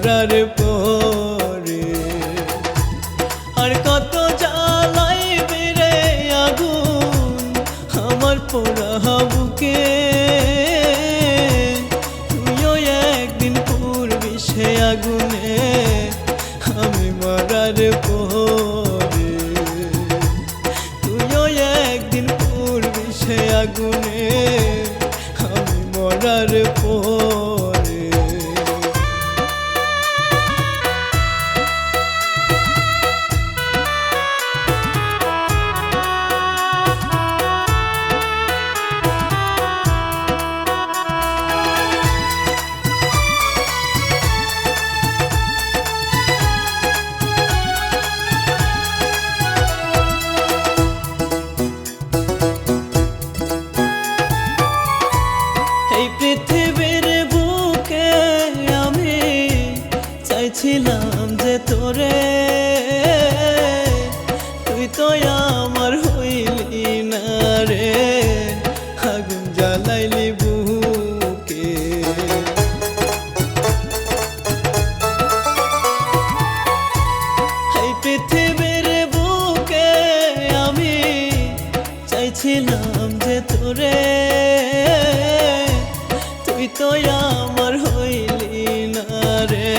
মরার পরে। আর কত জ্বালাইবে রে আগুন আমার পোড়া বুকে, তুইও একদিন পুড়বি সে আগুনে আমি মরার পরে। তুইও একদিন পুড়বি সে আগুনে আমি মরার পরে। এই পৃথিবীর বুকে আমি চাইছিলাম যে তোরে, তুই তো আমার হইলি না রে, আগুন জ্বালাইলি বুকে। এই পৃথিবীর বুকে আমি চাইছিলাম যে তোরে, তুই তো আমার হইলি না রে,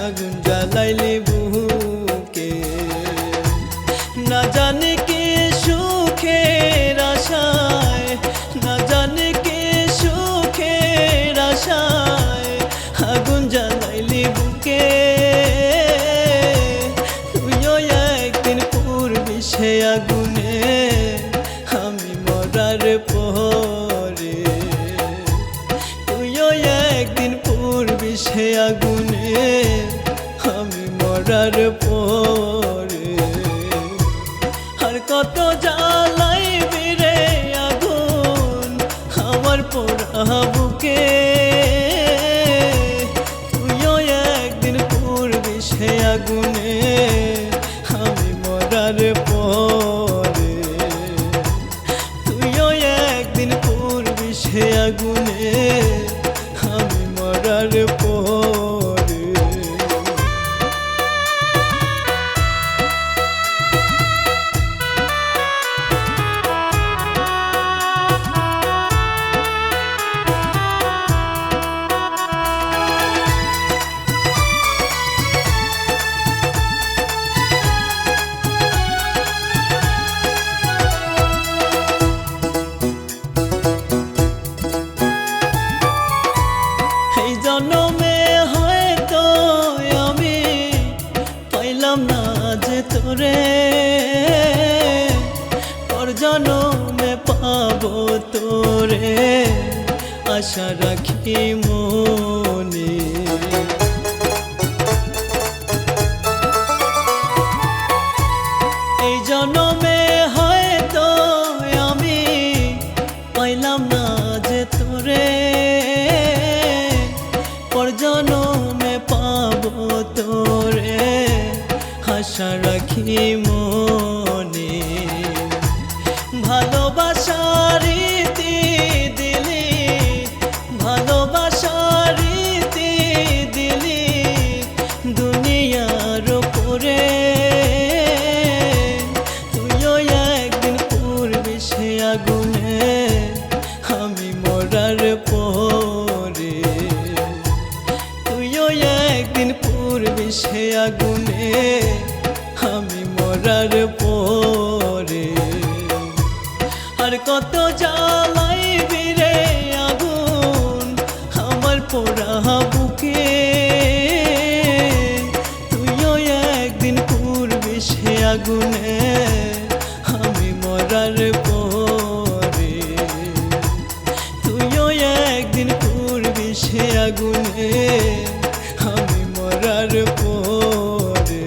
আগুন জ্বালাইলি বুকে। না জানি কি সুখের আশায়, না জানি কি সুখের আশায় আগুন জ্বালাইলি বুকে, তুইও একদিন পুড়বি সে আগুনে আমি মরার পরে। তুইও একদিন পুড়বি সে আগুনে আমি মরার পরে। আর কত জ্বালাইবি রে আগুন আমার পোড়া বুকে, তুইও একদিন পুড়বি সে আগুনে আমি মরার পরে। তুইও একদিন পুড়বি সে আগুনে আমি মরার পরে। এই জন্মে হয়তো আমি পাইলাম না যে তোরে, পর জন্মে পাবো তোরে আশা রাখি মনে। এই জন্মে হয়তো আমি পাইলাম না যে তোরে, পর জন্মে পাবো তোরে আশা রাখি মনে। ভালোবাসার রীতি দিলি, ভালোবাসার রীতি দিলি দুনিয়ার উপরে, তুইও একদিন পুড়বি সে আগুনে আমি মরার পরে। তুইও একদিন পুড়বি সে আগুনে আমি মরার পরে। আর কত জ্বালাইবি রে আগুন আমার পোড়া বুকে, তুইও একদিন পুড়বি সে আগুনে আমি মরার পরে। তুইও একদিন পুড়বি সে আগুনে আমি মরার পরে।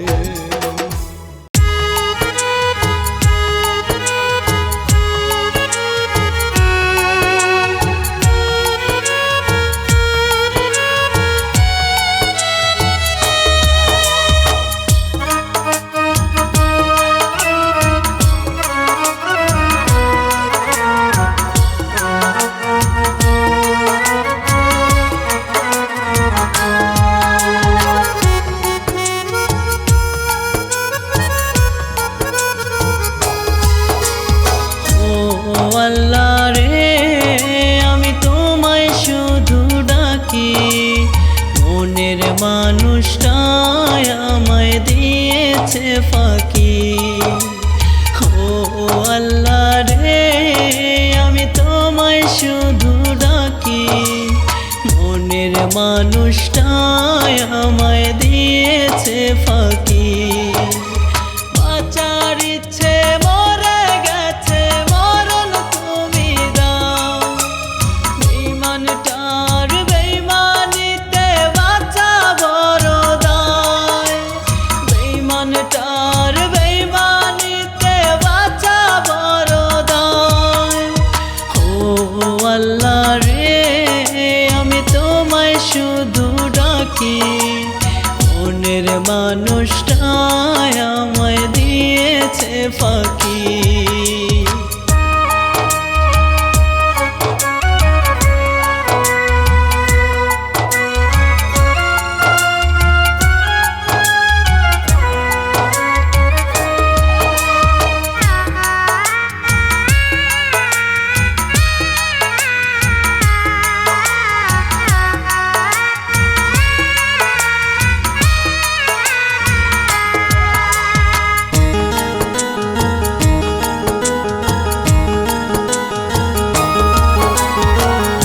মানুষটাই আমায় দিয়েছে ফাঁকি। ও আল্লাহ রে, আমি তোমায় শুধু ডাকি, মনের মানুষটাই আমায় দিয়েছে ফাঁকি। বাঁচার ইচ্ছে মরে গেছে, মরণ তুমি দাও, বেঈমানটার বেঈমানিতে বাঁচা বড় দায়, বেঈমানটার বেঈমানিতে বাঁচা বড় দায়। ও আল্লাহ রে, আমি তোমায় শুধু ডাকি, মনের মানুষটাই আমায় দিয়েছে ফাঁকি।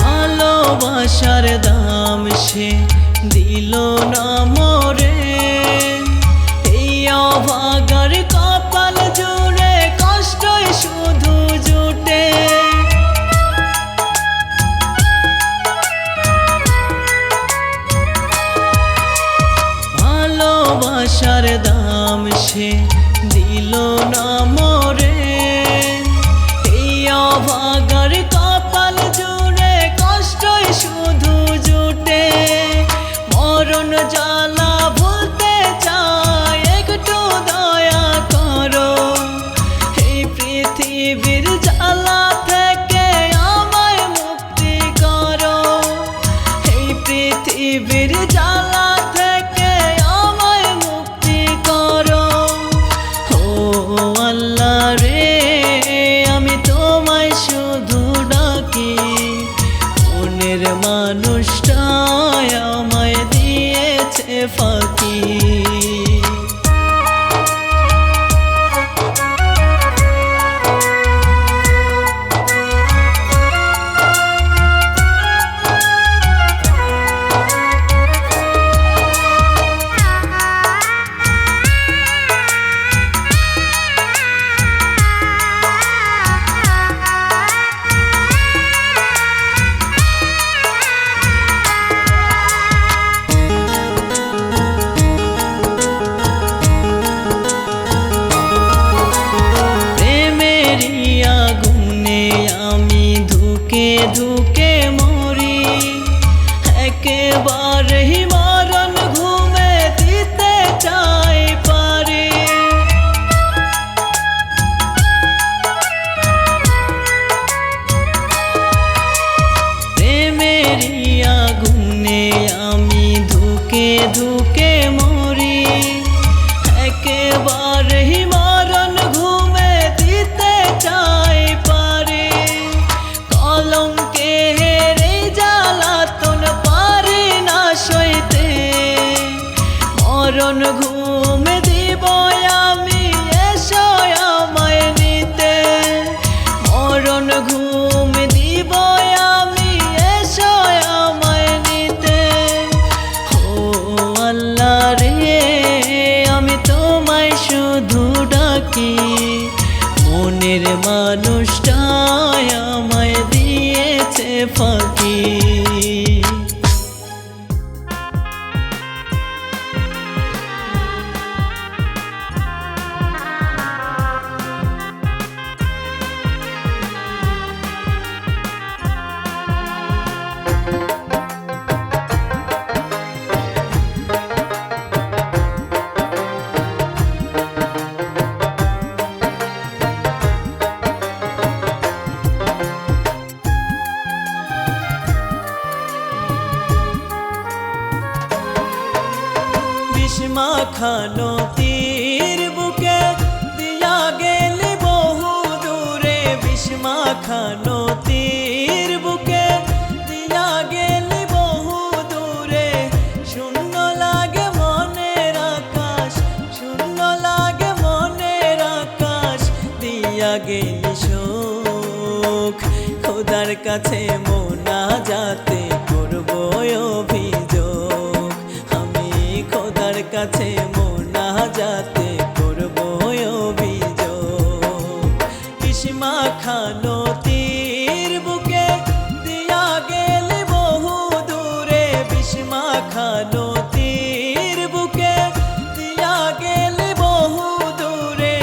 ভালোবাসার দাম সে দিল না মোরে, এই অভাগার কপাল জুড়ে কষ্টই শুধু জুটে। ভালোবাসার দাম সে দিল না মোরে, এই অভাগার কপাল জুড়ে কষ্টই শুধু জুটে। মরণ জ্বালা ভুলতে চাই, একটু দয়া করো, এই পৃথিবীর জ্বালা থেকে আমায় মুক্তি করো, এই পৃথিবীর জ্বালা থেকে আমায় মুক্তি করো। ও আল্লাহ রে, আমি তোমায় শুধু ডাকি, মনের মানুষটাই আমায় দিয়েছে ফাঁকি। ধুকে মরি, একেবারেই মরণ ঘুমে দিতে চাই পারি। প্রেমেরই আগুনে আমি ধুকে ধুকে মরি, একেবারেই মরণ ঘুমে দিতে চাই পারি। কলঙ্কের এই জ্বালাতন পারি না সইতে, মরণ ঘুম দিব আমি, এসো আমায় নিতে, মরণ ঘুম দিব আমি, এসো আমায় নিতে। ও আল্লাহ রে, আমি তোমায় শুধু ডাকি, মনের মানুষটাই আমায় দিয়েছে ফাঁকি। মাখা নদীর বুকে দিয়া গেলি বহু দূরে, বিষ মাখা নদীর বুকে দিয়া গেলি বহু দূরে, শূন্য খোদার কাছে মোনাজাতে করব অভিযোগ, আমি খোদার কাছে মোনাজাতে করব অভিযোগ। বিস্মা খানো তীর বুকে দিয়া গেলে বহু দূরে, বিস্মা খানো তীর বুকে দিয়া গেলে বহু দূরে।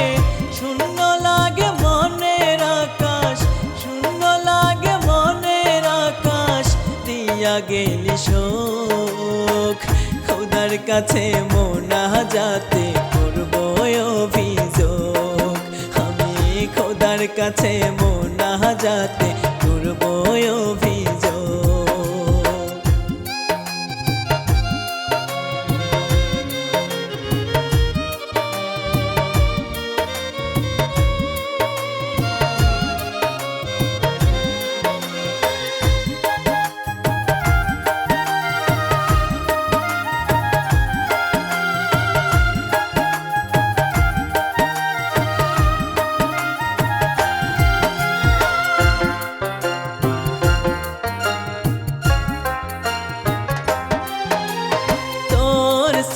শূন্য লাগে মনের আকাশ, শূন্য লাগে মনের আকাশ, দিয়া গেলি শোক। খোদার কাছে মোনাজাতে করব অভিযোগ, আমি খোদার কাছে মোনাজাতে করব অভিযোগ।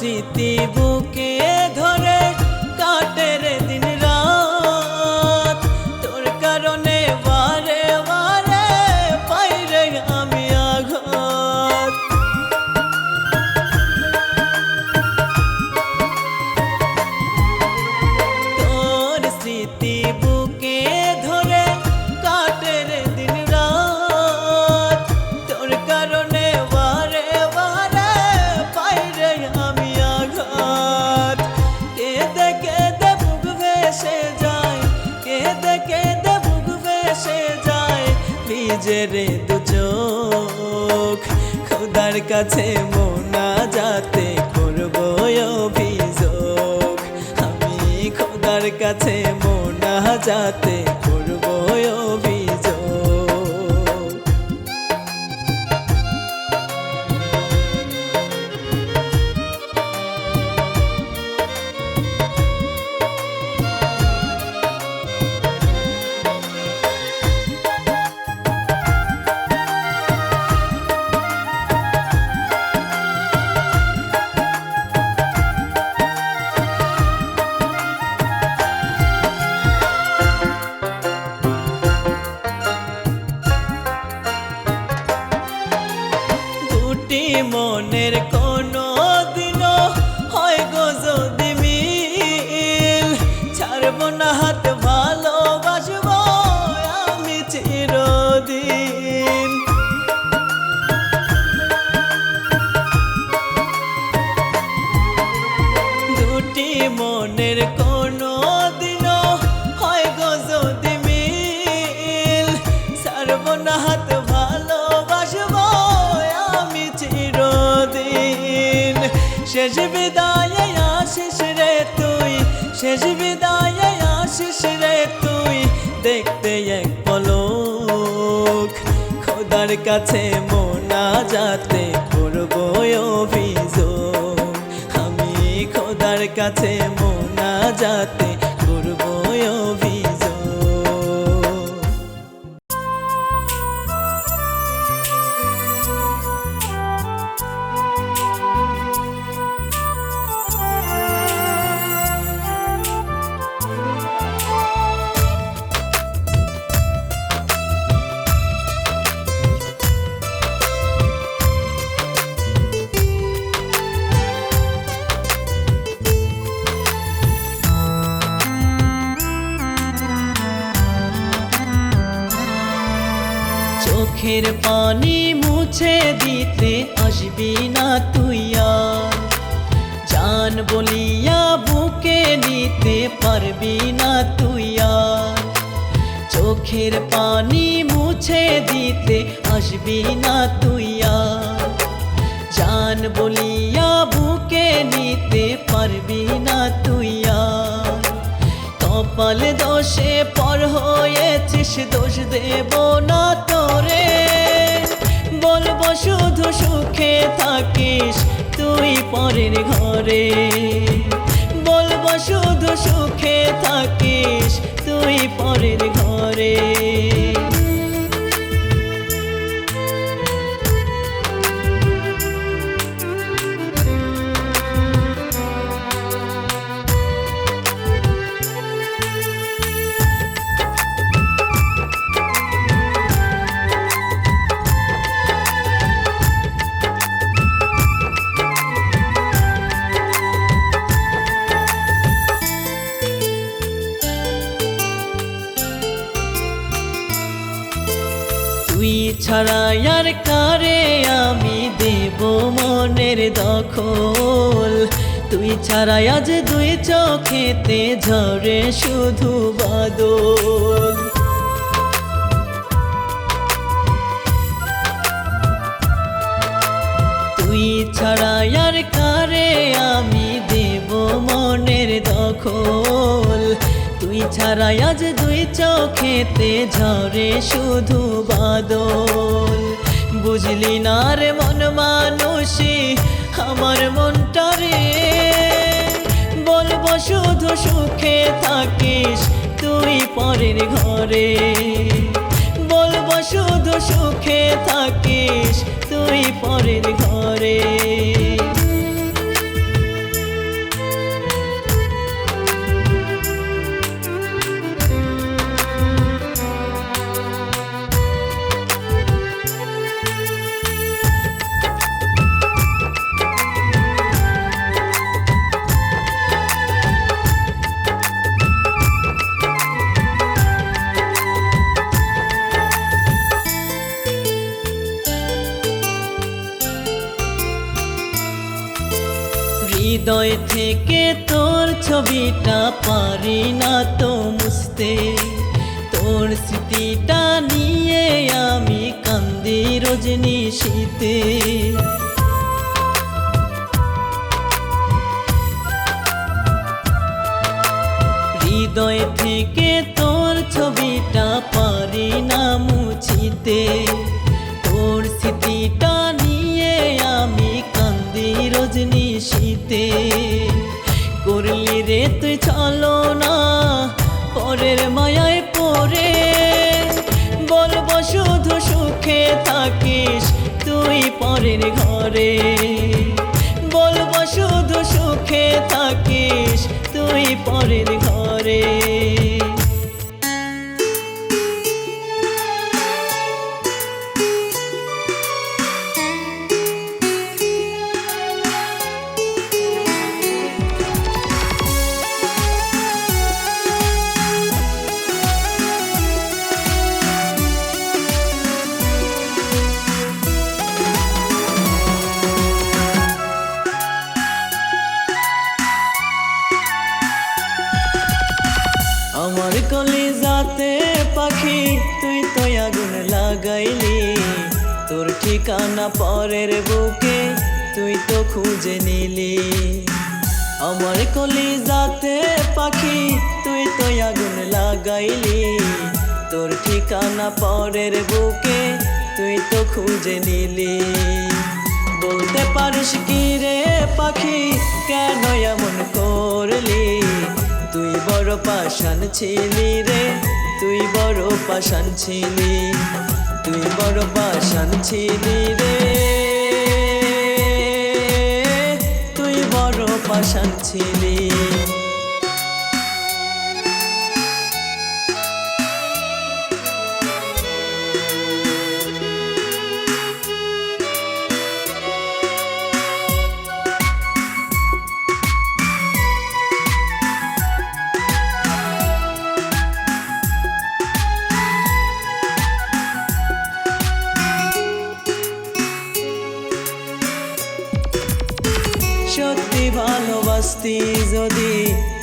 স্মৃতি বুকে ধরে কাটে রে দিন রাত, তোর কারণে বারে বারে পাই রে আমি আঘাত। তোর স্মৃতি বুকে ধরে কাটে রে দিন রাত, তোর কারণে বারে বারে পাই রে আমি আঘাত। কেঁদে কেঁদে বুক ভেসে যায়, কেঁদে কেঁদে বুক ভেসে যায়, ভিজে রে দু চোখ। খোদার কাছে মোনাজাতে করব অভিযোগ, আমি খোদার কাছে মোনাজাতে করব অভিযোগ। মনের কোনো দিনও হয় গো যদি মিল, ছাড়ব না হাত ভালোবাসব আমি চিরদিন। দুটি মনের কোনো দিনও হয় গো যদি মিল, ছাড়ব না হাত ভালোবাসব আমি চিরদিন। শেষ বিদায়ে আসিস রে তুই, শেষ বিদায়ে আসিস রে তুই, দেখতে এক পলক। খোদার কাছে মোনাজাতে করব অভিযোগ, আমি খোদার কাছে মোনাজাতে করব অভিযোগ। চোখের পানি মুছে দিতে আসবি না তুই আর, জান বলিয়া বুকে নিতে পারবি না তুই আর। চোখের পানি মুছে দিতে আসবি না তুই আর, জান বলিয়া বুকে নিতে পারবি না তুই আর। কপাল দোষে পর হয়েছিস, দোষ দেব না তোরে, বলবো শুধু সুখে থাকিস তুই পরের ঘরে। বলবো শুধু সুখে থাকিস তুই পরের ঘরে। ছাড়া আর কারে আমি দেব মনের দখল, তুই ছাড়া আজ দুই চোখেতে ঝরে শুধু বাদল। তুই ছাড়া আর কারে আমি দেব মনের দখল, তুই ছাড়া আজ দুই চোখেতে ঝরে শুধু বাদল। বুঝলি না রে মন মানুষী আমার মনটারে, বলবো শুধু সুখে থাকিস তুই পরের ঘরে, বলবো শুধু সুখে থাকিস তুই পরের ঘরে। হৃদয় থেকে তোর ছবিটা পারি না তো মুছতে, তোর স্মৃতিটা নিয়ে আমি কান্দি রজনীশীতে। হৃদয় থেকে তোর ছবিটা পারি না মুছিতে, তোর স্মৃতিটা নিয়ে আমি কান্দি রজনীশীতে। করলি রে তুই চলো না পরের মায়ায় পড়ে, বলবো শুধু সুখে থাকিস তুই পরের ঘরে, বলবো শুধু সুখে থাকিস তুই পরের ঘরে। আমার কলিজাতে পাখি তুই তো আগুন লাগাইলি, তোর ঠিকানা পরের বুকে তুই তো খুঁজে নিলি। আমার কলিজাতে পাখি তুই তো আগুন লাগাইলি, তোর ঠিকানা পরের বুকে তুই তো খুঁজে নিলি। বলতে পারিস কি রে পাখি কেন এমন করলি, তুই বড় পাষাণ ছিলি রে, তুই বড় পাষাণ ছিলি, তুই বড় পাষাণ ছিলি রে, তুই বড় পাষাণ ছিলি। সত্যি ভালোবাসতি যদি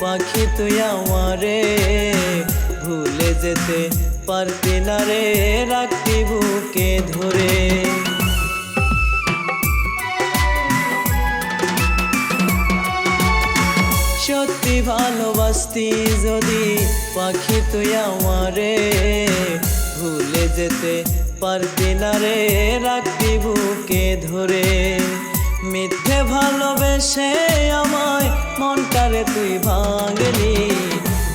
পাখি তুই আমারে, ভুলে যেতে পারতি না রে রাখতি বুকে ধরে। সত্যি ভালোবাসতি যদি পাখি তুই আমারে, ভুলে যেতে পারতি না রে রাখতি বুকে ধরে। মিথ্যে ভালোবেসে আমায় মনটারে তুই ভাঙলি,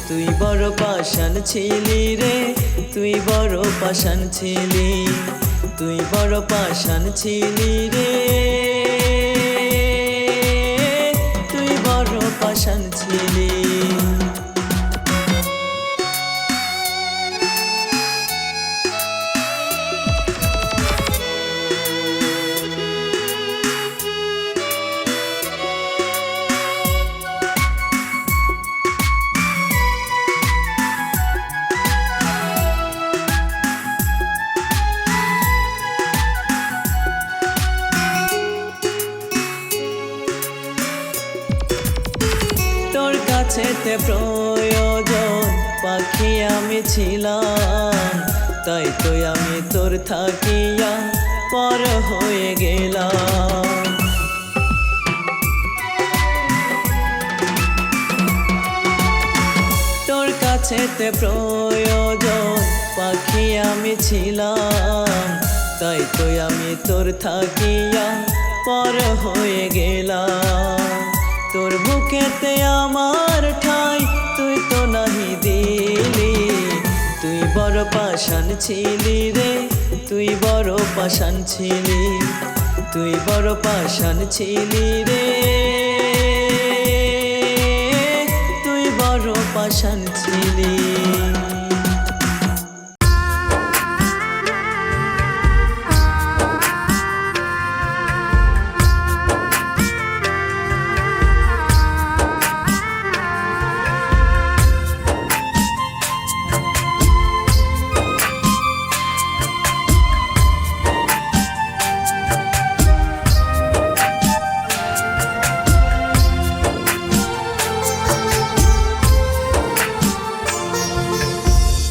তুই বড় পাষাণ ছিলি রে, তুই বড় পাষাণ ছিলি, তুই বড় পাষাণ ছিলি রে, তুই বড় পাষাণ ছিলি। কাছেতে প্রয়োজন পাখি আমি ছিলাম, তাই তো আমি তোর থাকিয়া পর হয়ে গেলাম। তোর কাছেতে প্রয়োজন পাখি আমি ছিলাম, তাই তো আমি তোর থাকিয়া পর হয়ে গেলাম। তোর বুকেতে আমার ঠাই তুই তো নাহি দিলি, তুই বড় পাষাণ ছিলি রে, তুই বড় পাষাণ ছিলি, তুই বড় পাষাণ ছিলি রে, তুই বড় পাষাণ ছিলি।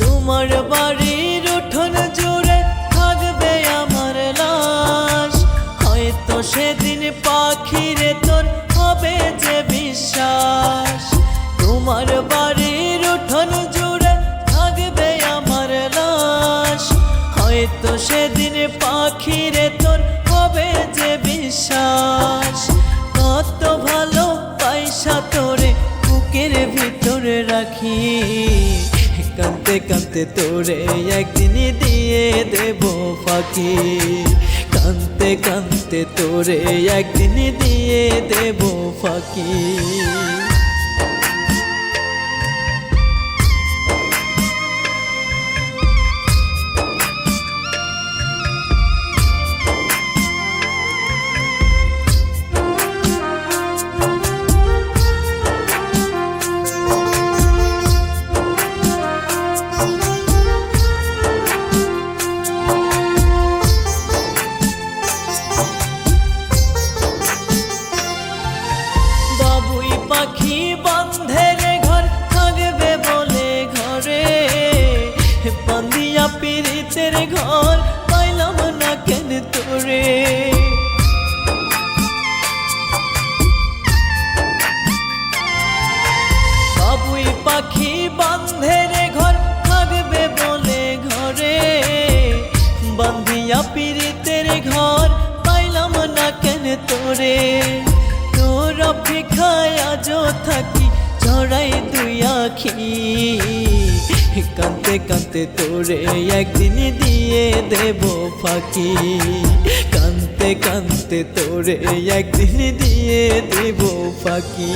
তোমার বাড়ির উঠোন জুড়ে থাকবে আমার লাশ, হয়তো সেদিন পাখিরে তোর হবে যে বিশ্বাস। তোমার বাড়ির উঠোন জুড়ে থাকবে আমার লাশ, হয়তো সেদিন পাখিরে তোর হবে যে বিশ্বাস। কত ভালো পয়সা তোরে বুকের ভিতরে রাখি, কাঁদতে কাঁদতে তোরে একদিন দিয়ে দেব ফাঁকি, কাঁদতে কাঁদতে তোরে একদিন দিয়ে দেব ফাঁকি। পাখি বন্ধের ঘর থাকবে বলে ঘরে, বান্ধিয়া পীড়িতের ঘর পাইলাম না কেন তোরে। বাবুই পাখি বন্ধের ঘর থাকবে বলে ঘরে, বান্ধিয়া পীড়িতের ঘর পাইলাম না কেন তোরে। তোর অপেক্ষায় আজও থাকি জড়াই দুই আখি, কাঁদতে কাঁদতে তোরে একদিন দিয়ে দেব ফাঁকি, কাঁদতে কাঁদতে তোরে একদিন দিয়ে দেব ফাঁকি।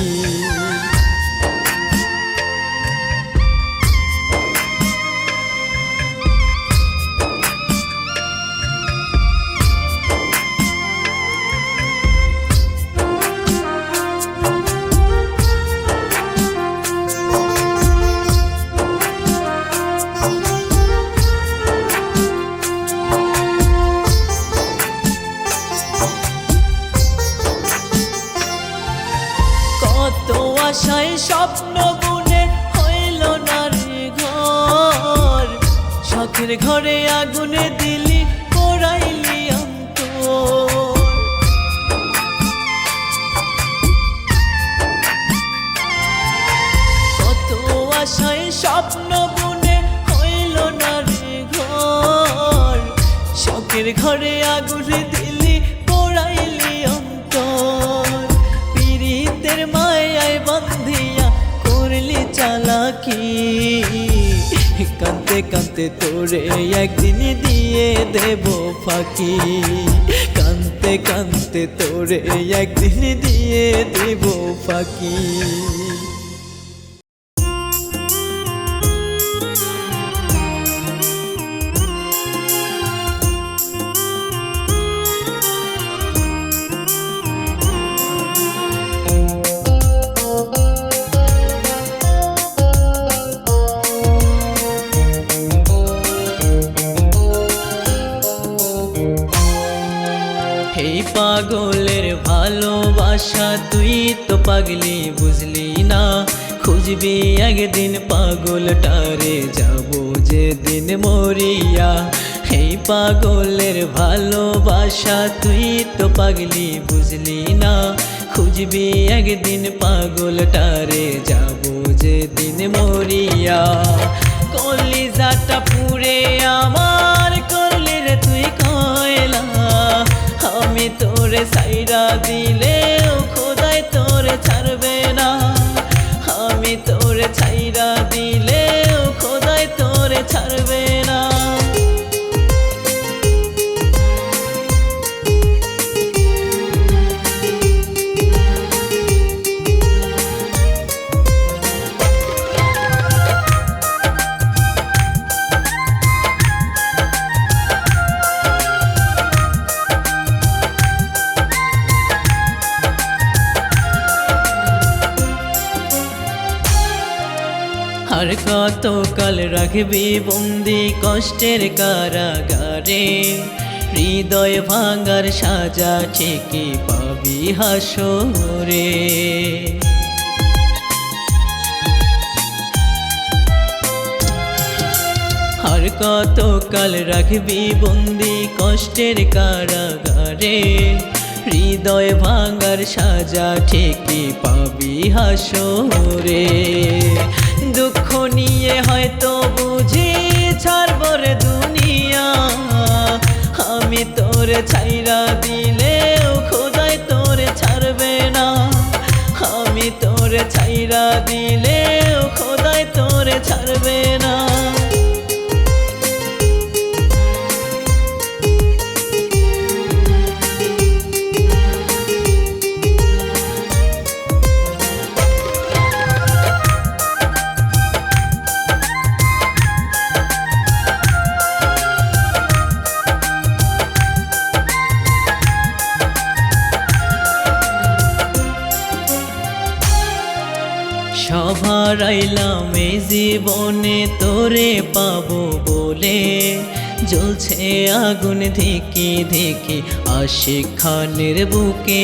কত আশায় স্বপ্ন বুনে হইল না রে ঘর, শখের ঘরে আগুনে দিলি পোড়াইলি অন্তর। কত আশায় স্বপ্ন বুনে হইল না রে ঘর, শখের ঘরে আগুনে দিলি পোড়াইলি অন্তর। পীড়িতের মায়ায় বন্ধিয়া করলি চালাকি, কাঁদতে কাঁদতে তোরে একদিন দিয়ে দেব ফাঁকি, কাঁদতে কাঁদতে তোরে একদিন দিয়ে দেব ফাঁকি। এই পাগলের ভালোবাসা তুই তো পাগলি বুঝলি না, খুঁজবি একদিন পাগলটারে, যাব যেদিন মরিয়া। এই পাগলের ভালোবাসা তুই তো পাগলি বুঝলি না। খুঁজবি একদিন পাগলটারে, যাব যেদিন মরিয়া। কলিজাটা পুড়ে আমার করলি রে তুই কয়লা, আমি তোরে সাইরা দিলেও খোদাই তোরে ছাড়বে না। আমি তোরে ছাইরা দিলেও খোদাই তোরে ছাড়বে না। আর কত কাল রাখবি বন্দি কষ্টের কারাগারে, হৃদয় ভাঙার সাজা ঠিকই পাবি হাসরে। আর কত কাল রাখবি বন্দি কষ্টের কারাগারে, হৃদয় ভাঙার সাজা ঠিকই পাবি হাসরে। দুঃখ নিয়ে হয়তো বুঝি ছাড়ব রে দুনিয়া, আমি তোরে ছাইরা দিলেও খোদাই তোরে ছাড়বে না। আমি তোরে ছাইরা দিলেও খোদাই তোরে ছাড়বে না। সবার আইলাম এই জীবনে তোরে পাবো বলে, জ্বলছে আগুন ধিকি ধিকি আশিক খানের বুকে।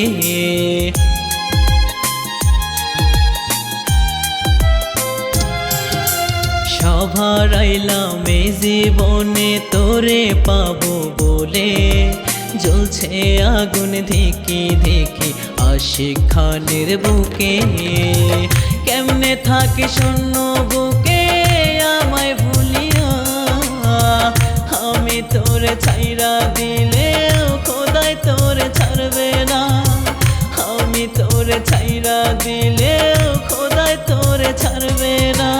সবার আইলাম এই জীবনে তোরে পাবো বলে, জ্বলছে আগুন ধিকি ধিকি আশিক খানের বুকে। কেমনে থাকি শূন্য বুকে আমায় ভুলিয়া, আমি তোরে ছাইরা দিলেও খোদাই তোরে ছাড়বে না। আমি তোরে ছাইরা দিলেও খোদাই তোরে ছাড়বে না।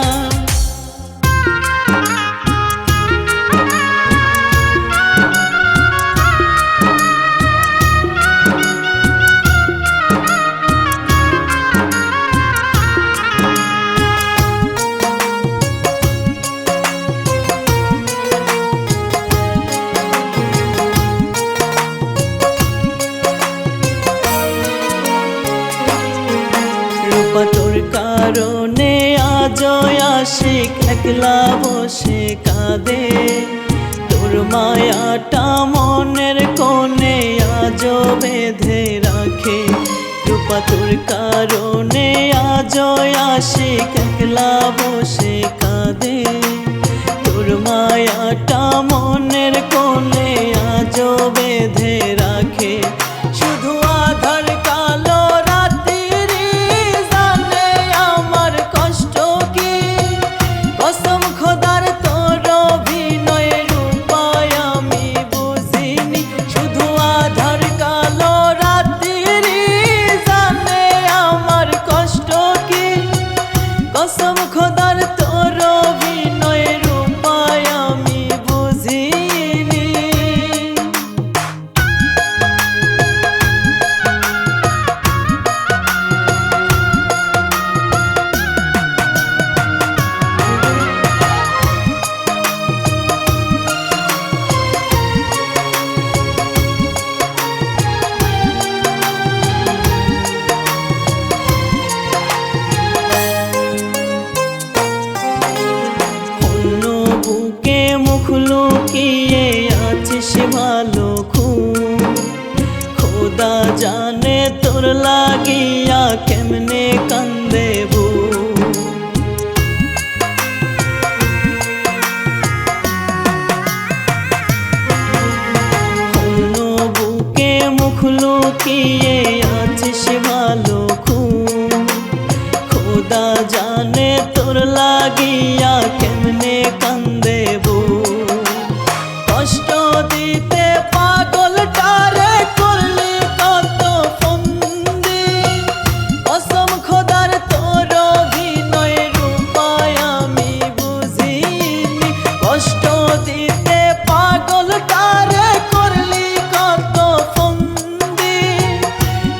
তোর কারণে আজ আশিক একলা বসে কাঁদে, তোর মায়াটা মনের কোণে আজ বেঁধে রাখে। রূপা তোর কারণে আজ আশিক একলা বসে কাঁদে, তোর মায়াটা মনের কোণে আজ বেঁধে রাখে। শুধু আধার কালো কসম খোদার তোর অভিনয়ের উপায় আমি বুঝিনি। লুকিয়ে আছিস ভালো খুব, খোদা জানে তোর লাগিয়া কেমনে কান্দে বুক। খোদা জানে তোর লাগিয়া কেমনে কান্দে বুক। কষ্ট দিতে পাগলটারে করলি কত ফন্দি, কসম খোদার তোর অভিনয়ের উপায় আমি বুঝিনি। কষ্ট দিতে পাগলটারে করলি কত ফন্দি,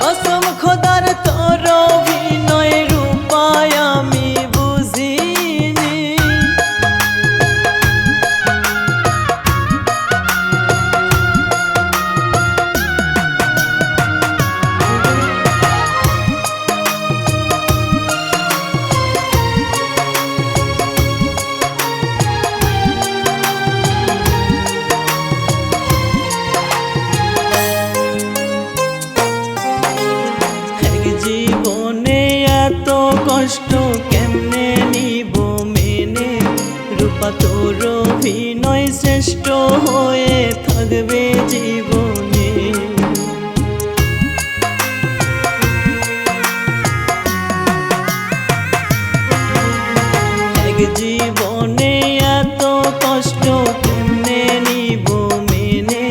কসম খোদার তোর অভিনয়ের উপায় আমি বুঝিনি। জীবনে এত কষ্ট কেমনে নিব মেনে, রূপা তোর অভিনয় শ্রেষ্ঠ হয়ে থাকবে জীবনে। এক জীবনে এত কষ্ট কেমনে নিব মেনে,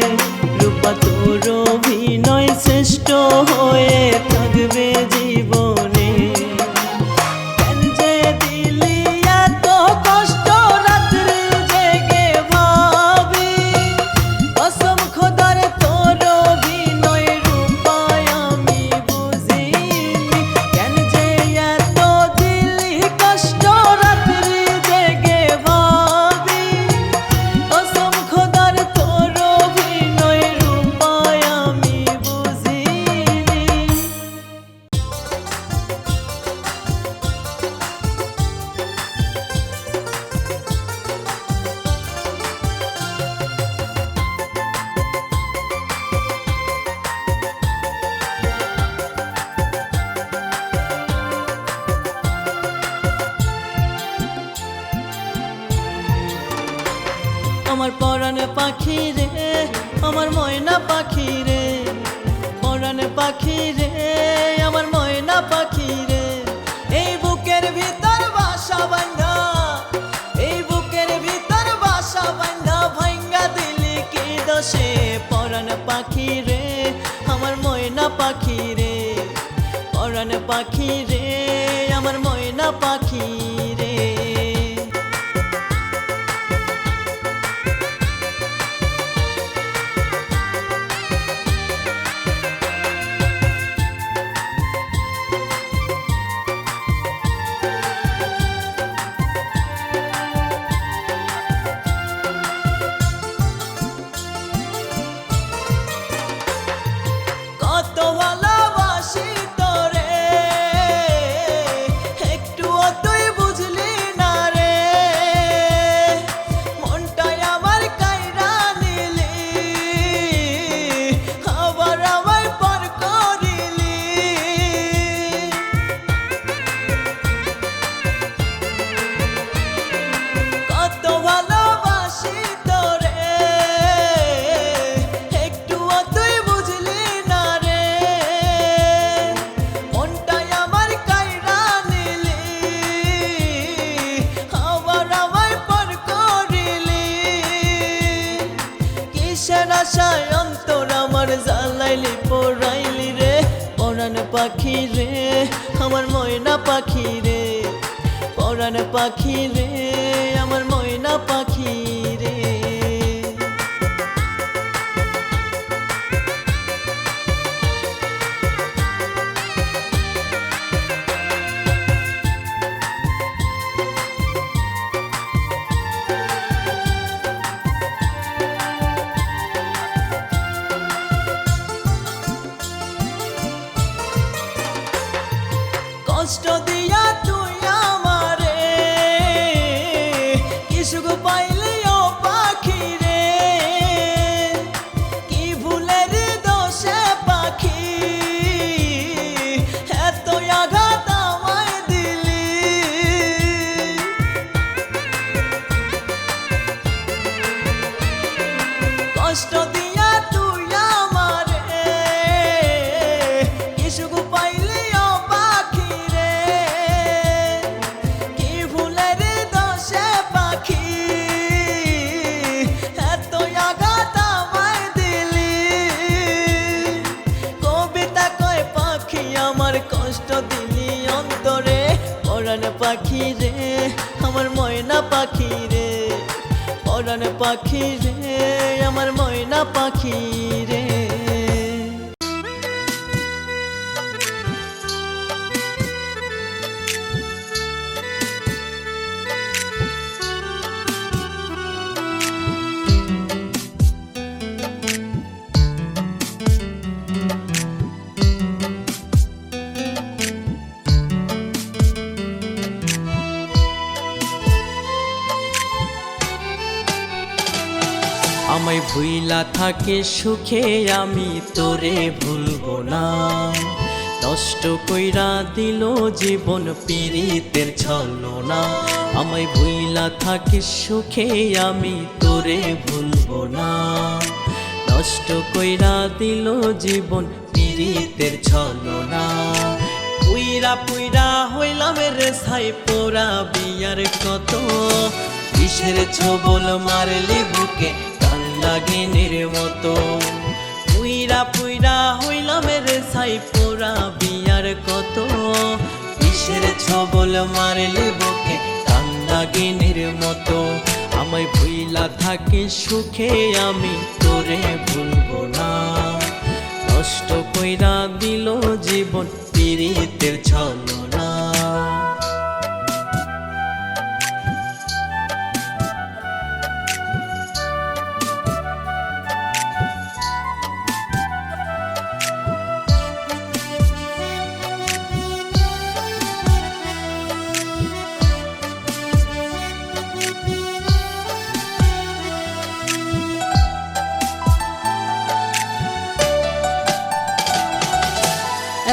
রূপা তোর অভিনয় শ্রেষ্ঠ হয়ে থাকবে জীবনে। কেন যে দিলি এত কষ্ট রাত্রি জেগে ভাবি, কসম খোদার তোর অভিনয়ের উপায় আমি বুঝিনি। কেন যে এত দিলি কষ্ট রাত্রি জেগে ভাবি, কসম খোদার তোর অভিনয়ের উপায় আমি বুঝিনি। আমার পরাণ পাখি রে, আমার ময়না পাখি রে, পরাণ পাখি রে, আমার ময়না পাখি রে। এই বুকের ভিতর বাসা বাঁধা, এই বুকের ভিতর বাসা বাঁধা ভাঙ্গা দিলি কি দোষে। পরাণ পাখি রে, আমার ময়না পাখি রে, পরাণ পাখি রে, আমার ময়না পাখি রে। কত ভালোবাসি তোরে, একটুও তুই বুঝলি না রে। মনটাই আমার কাইরা নিলি, আবার আমায় পর করিলি। কত ভালোবাসি তোরে, একটুও তুই বুঝলি না রে। মনটাই আমার কাইরা নিলি, আবার আমায় পর করিলি। কিসের আশায় অন্তর আমার জ্বালাইলি পোড়াইলি রে। পরাণ পাখি রে, আমার ময়না পাখি রে, পরাণ পাখি রে, আমার ময়না পাখি রে। কষ্ট দিয়া তুই আমারে কি সুখ পাইলি ও পাখি রে। কি ভুলের দোষে পাখি এত আঘাত আমায় দিলি। কষ্ট দিয়া তুই আমারে কি সুখ পাইলি ও পাখি রে। দিলি অন্তরে পরাণ পাখি রে আমার ময়না পাখি রে পরাণ পাখি রে আমার ময়না পাখি রে আমায় ভুইলা থাকে সুখে আমি তোরে ভুলবো না নষ্ট কইরা দিল জীবন পীড়িতের ছলনা আমায় ভুইলা থাকে সুখে আমি তোরে ভুলবো না নষ্ট কইরা দিল জীবন পীড়িতের ছলনা পুইরা পুইরা হইলাম রে ছাই পোড়া বিয়ার কত বিষের ছোবল মারলি বুকে নাগিনীর মতো পুইরা পুইরা হইলাম রে ছাই পোড়া বিয়ার কত বিষের ছবল মারলে বুকে নাগিনীর মতো আমায় ভুইলা থাকে সুখে আমি তোরে ভুলবো না নষ্ট কইরা দিল জীবন পীড়িতের ছলনা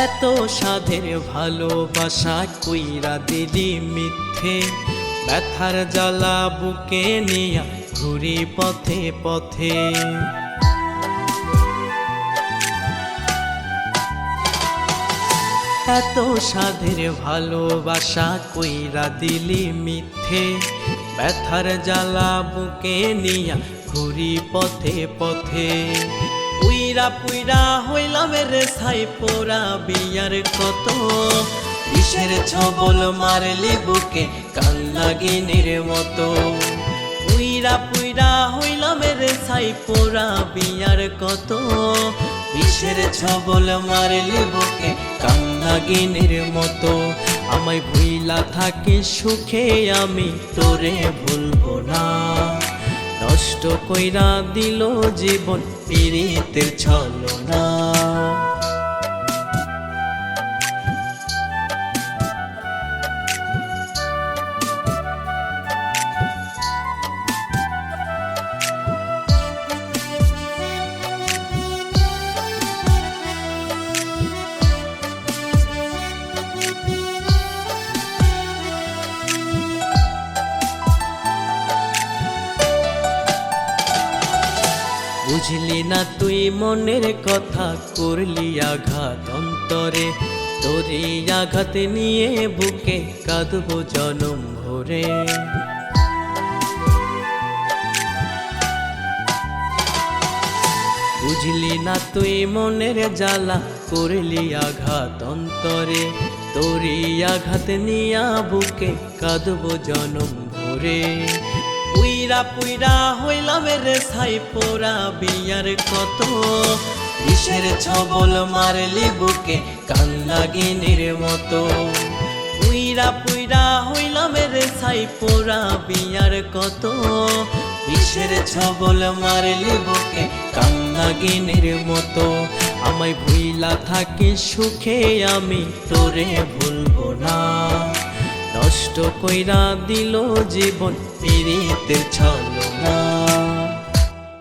এত সাধের ভালোবাসা কইরা দিলি মিথ্যে ব্যথার জ্বালা বুকে নিয়া ঘুরি পথে পথে এত সাধের ভালোবাসা কইরা দিলি মিথ্যে ব্যথার জ্বালা বুকে নিয়া ঘুরি পথে পথে পুইরা পুইরা হইলাম রে ছাই পোড়া বিয়ার কত বিষের ছবল মারলি বুকে নাগিনীর মতো পুইরা পুইরা হইলাম রে ছাই পোড়া বিয়ার কত বিষের ছবল মারলি বুকে নাগিনীর মতো আমায় ভুইলা থাকে সুখে আমি তোরে ভুলবো না নষ্ট কইরা দিল জীবন পীড়িতের ছলনা বুঝলি না তুই মনের কথা করলি আঘাত অন্তরে তোরে আঘাত নিয়ে বুকে কাঁদবো জনম ভরে বুঝলি না তুই মনের জ্বালা করলি আঘাত অন্তরে তোরে আঘাত নিয়া বুকে কাঁদবো জনম ভরে পুইরা পুইরা হইলাম রে ছাই পোড়া বিয়ার কত বিষের ছবল মারলি বুকে নাগিনীর মতো পুইরা পুইরা হইলাম রে ছাই পোড়া বিয়ার কত বিষের ছবল মারলি বুকে নাগিনীর মতো আমায় ভুইলা থাকে সুখে আমি তোরে ভুলবো না নষ্ট কইরা দিল জীবন পীড়িতের ছলনা